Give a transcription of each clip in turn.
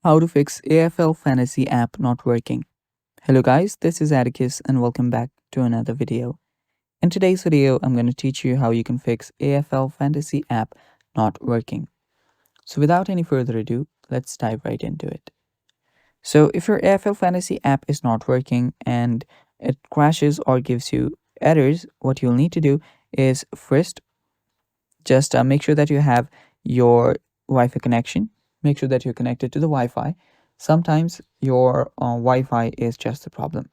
How to fix AFL Fantasy app not working. Hello guys, this is Atticus and welcome back to another video. In today's video, I'm going to teach you how you can fix AFL Fantasy app not working. So without any further ado, let's dive right into it. So if your AFL Fantasy app is not working and it crashes or gives you errors, what you'll need to do is first just make sure that you have your Wi-Fi connection. Make sure that you're connected to the Wi-Fi. Sometimes your Wi-Fi is just the problem.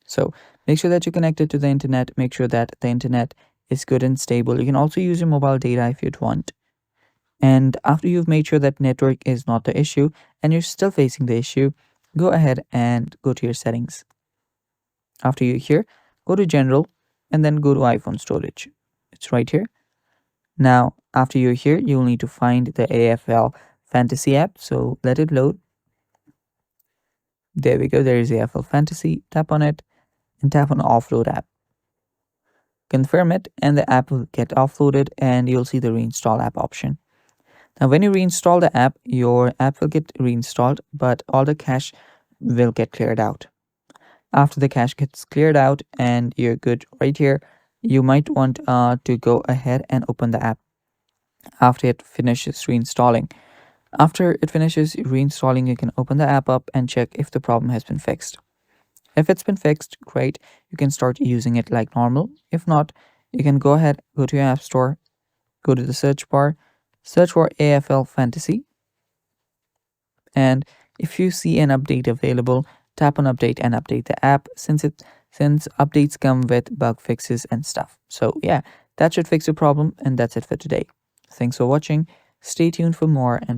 So make sure that you're connected to the internet. Make sure that the internet is good and stable. You can also use your mobile data if you'd want. And after you've made sure that network is not the issue and you're still facing the issue, go ahead and go to your settings. After you're here, go to general and then go to iPhone storage. It's right here. Now, after you're here, you'll need to find the AFL Fantasy app. So let it load. There we go. There is AFL Fantasy. Tap on it and tap on Offload app. Confirm it and the app will get offloaded and you'll see the reinstall app option. Now, when you reinstall the app, your app will get reinstalled, but all the cache will get cleared out. After the cache gets cleared out and you're good right here, you might want to go ahead and open the app after it finishes reinstalling. After it finishes reinstalling, you can open the app up and check if the problem has been fixed. If it's been fixed, great, you can start using it like normal. If not, you can go ahead, go to your app store, go to the search bar, search for AFL Fantasy. And if you see an update available, tap on update and update the app since updates come with bug fixes and stuff. So yeah, that should fix your problem, and that's it for today. Thanks for watching. Stay tuned for more and